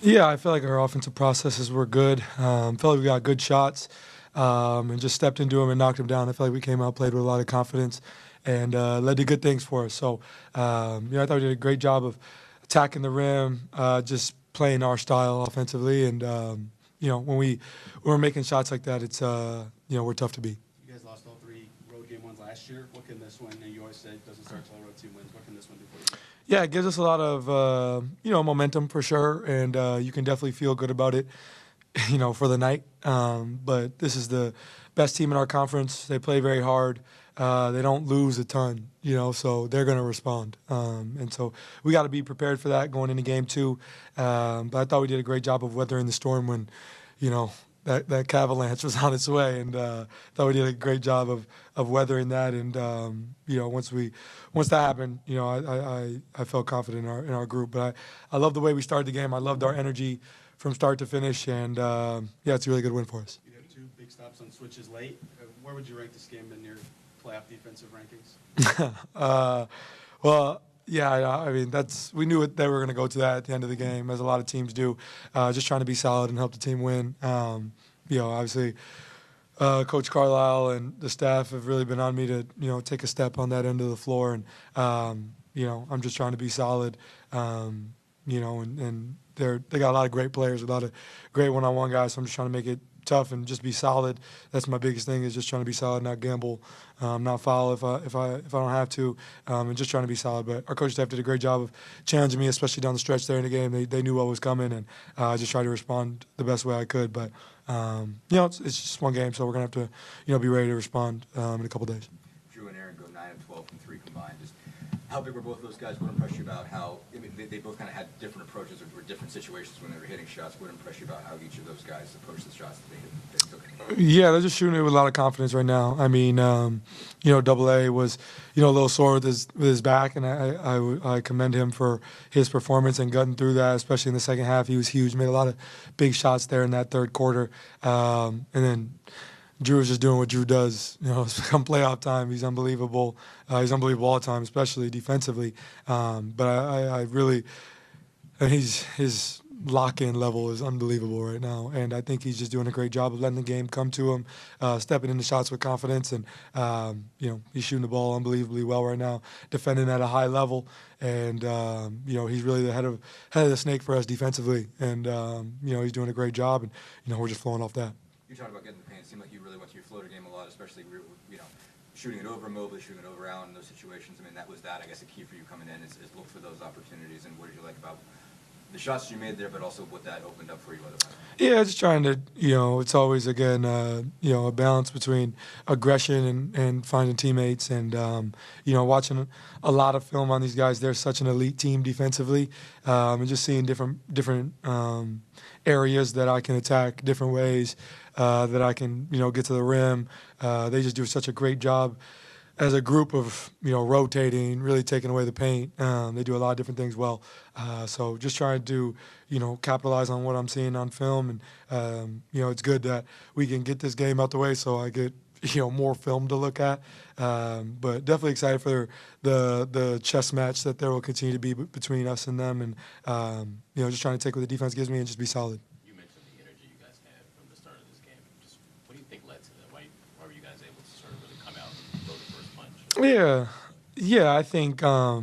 Yeah, I feel like our offensive processes were good. Felt like we got good shots and just stepped into them and knocked them down. I feel like we came out, played with a lot of confidence, and led to good things for us. So, I thought we did a great job of attacking the rim, just playing our style offensively. And, when we're making shots like that, it's, we're tough to beat. You guys lost all 3 road game ones last year. What can this one, and you always say it doesn't start until a road team wins, what can this one do for you? Yeah, it gives us a lot of, momentum for sure, and you can definitely feel good about it, for the night. But this is the best team in our conference. They play very hard. They don't lose a ton, so they're going to respond. And so we got to be prepared for that going into game 2. But I thought we did a great job of weathering the storm when, that Cavaliers was on its way, and thought we did a great job of weathering that. And once that happened, I felt confident in our group. But I love the way we started the game. I loved our energy from start to finish, and it's a really good win for us. You have 2 big stops on switches late. Where would you rank this game in your playoff defensive rankings? Well. Yeah, I mean, we knew they were going to go to that at the end of the game, as a lot of teams do, just trying to be solid and help the team win. Obviously, Coach Carlisle and the staff have really been on me to, take a step on that end of the floor. And, I'm just trying to be solid, and they got a lot of great players, a lot of great one-on-one guys, so I'm just trying to make it tough and just be solid. That's my biggest thing, is just trying to be solid, not gamble, not foul if I don't have to, and just trying to be solid. But our coaching staff did a great job of challenging me, especially down the stretch there in the game. They knew what was coming, and I just tried to respond the best way I could. But it's just one game, so we're gonna have to be ready to respond in a couple days. Drew and Aaron go 9 of 12 from 3 combined. Just how big were both of those guys? What impressed you about how they both kind of had different approaches or different situations when they were hitting shots? What impressed you about how each of those guys approached the shots that they took? Yeah, they're just shooting it with a lot of confidence right now. I mean, Double A was, a little sore with his back, and I commend him for his performance and gutting through that, especially in the second half. He was huge, made a lot of big shots there in that third quarter. And then Drew is just doing what Drew does. Come playoff time, he's unbelievable. He's unbelievable all the time, especially defensively. But I really, his lock-in level is unbelievable right now, and I think he's just doing a great job of letting the game come to him, stepping into shots with confidence, and he's shooting the ball unbelievably well right now, defending at a high level, and he's really the head of the snake for us defensively, and he's doing a great job, and we're just flowing off that. You talked about getting the paint. It seemed like you really went to your floater game a lot, especially shooting it over Mobley, shooting it over Allen in those situations. I mean, that was I guess, a key for you coming in is look for those opportunities. And what did you like about the shots you made there, but also what that opened up for you otherwise? Yeah, just trying to, it's always, again, a balance between aggression and finding teammates, and, watching a lot of film on these guys. They're such an elite team defensively, and just seeing different areas that I can attack, different ways that I can, get to the rim. They just do such a great job as a group of, rotating, really taking away the paint. They do a lot of different things well. So just trying to, capitalize on what I'm seeing on film. And, it's good that we can get this game out the way so I get, more film to look at. But definitely excited for the chess match that there will continue to be between us and them. And, just trying to take what the defense gives me and just be solid. You mentioned the energy you guys had from the start of this game. Just what do you think led to that? Why were you guys able to sort of really come out and throw the first punch? Yeah, I think, I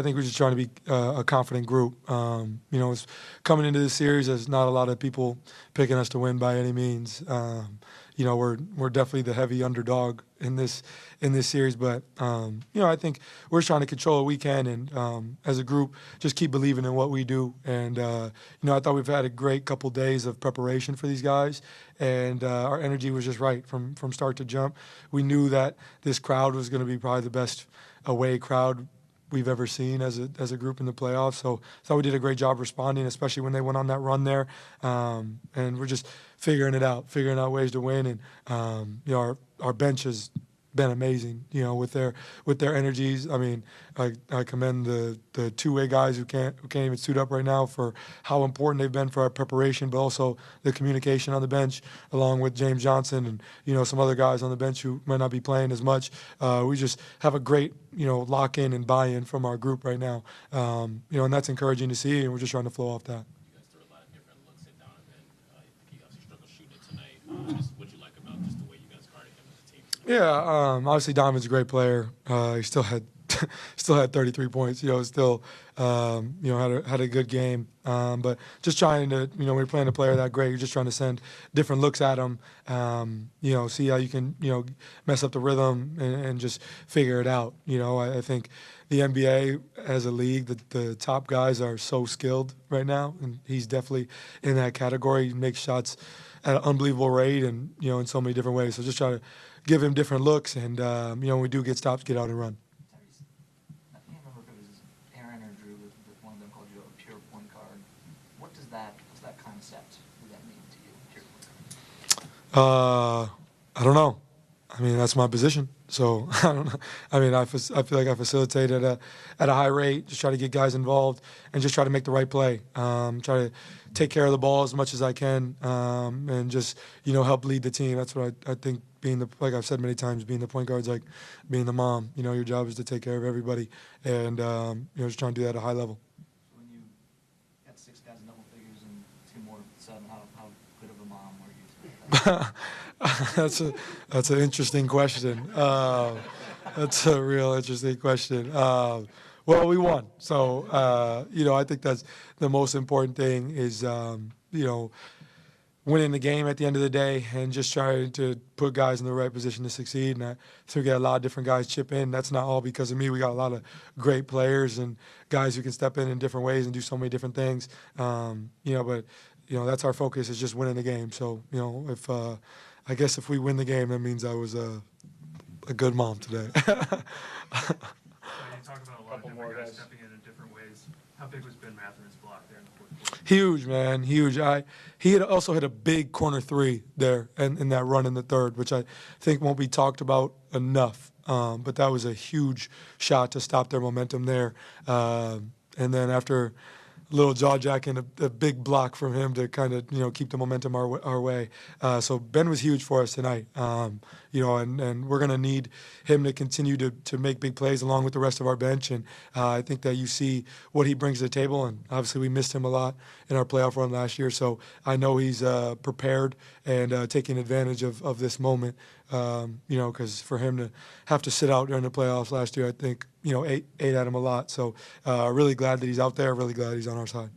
think we're just trying to be a confident group. It's coming into this series, there's not a lot of people picking us to win by any means. We're definitely the heavy underdog in this series, but I think we're trying to control what we can, and as a group, just keep believing in what we do. And I thought we've had a great couple days of preparation for these guys, and our energy was just right from start to jump. We knew that this crowd was going to be probably the best away crowd we've ever seen as a group in the playoffs. So I thought we did a great job responding, especially when they went on that run there. And we're just figuring out ways to win. And our bench has been amazing, with their energies. I mean, I commend the two-way guys who can't even suit up right now for how important they've been for our preparation, but also the communication on the bench, along with James Johnson and some other guys on the bench who might not be playing as much. We just have a great lock-in and buy-in from our group right now, and that's encouraging to see, and we're just trying to flow off that. You guys Yeah, obviously Donovan's a great player. He still had still had 33 points. Still had a good game. But just trying to when you're playing a player that great, you're just trying to send different looks at him. See how you can mess up the rhythm and just figure it out. I think the NBA as a league, the top guys are so skilled right now, and he's definitely in that category. He makes shots at an unbelievable rate, and in so many different ways. So just try to give him different looks, and when we do get stops, get out and run. Tyrese, I can't remember if it was Aaron or Drew that one of them called you a pure point guard. What's that concept? What does that mean to you, pure point guard? I don't know. I mean, that's my position. So I don't know. I mean, I feel like I facilitate at a high rate, just try to get guys involved and just try to make the right play. Try to take care of the ball as much as I can, and just help lead the team. That's what I think. Like I've said many times, being the point guard's like being the mom. Your job is to take care of everybody, and just trying to do that at a high level. So when you got 6 guys in double figures and 2 more 7, how good of a mom were you? That's an interesting question. That's a real interesting question. Well, we won, so I think that's the most important thing is winning the game at the end of the day and just trying to put guys in the right position to succeed. And I think we got a lot of different guys chip in. That's not all because of me. We got a lot of great players and guys who can step in different ways and do so many different things. But that's our focus is just winning the game. So if I guess if we win the game, that means I was a good mom today. You talk about a lot of different guys stepping in different ways. How big was Ben Matherin's block there in the fourth quarter? Huge, man, huge. He had also hit a big corner 3 there in that run in the third, which I think won't be talked about enough. But that was a huge shot to stop their momentum there. And then after a little jaw jack and a big block from him to kind of keep the momentum our way. So Ben was huge for us tonight. And we're going to need him to continue to make big plays along with the rest of our bench. And I think that you see what he brings to the table. And obviously we missed him a lot in our playoff run last year. So I know he's prepared and taking advantage of this moment. Because for him to have to sit out during the playoffs last year, I think ate at him a lot. So really glad that he's out there. Really glad he's on our side.